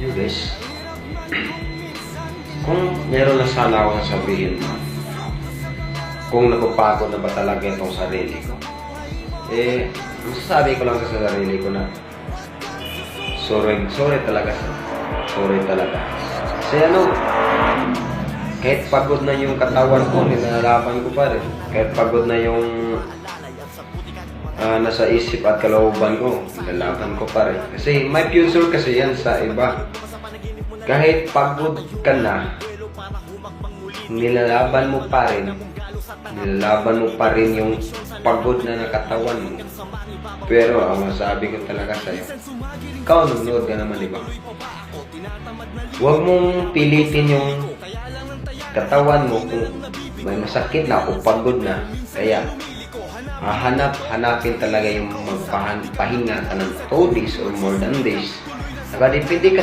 You guys, kung meron na sana akong sabihin mo, kung napapagod na ba talaga itong sarili ko, masasabi ko lang sa sarili ko na sorry talaga. Kasi kahit pagod na yung katawan ko, nilalaban ko pa rin. Kahit pagod na yung nasa isip at kalooban ko, nilalaban ko pa rin. Kasi may future kasi yan sa iba. Kahit pagod ka na, nilalaban mo pa rin yung pagod na nakatawan mo. Pero ang masabi ko talaga sa'yo, ikaw nanonood ka naman, diba? Huwag mong pilitin yung katawan mo kung may masakit na o pagod na. Kaya hanapin talaga yung magpahinga ka ng 2 days or more than days. Nakadepende ka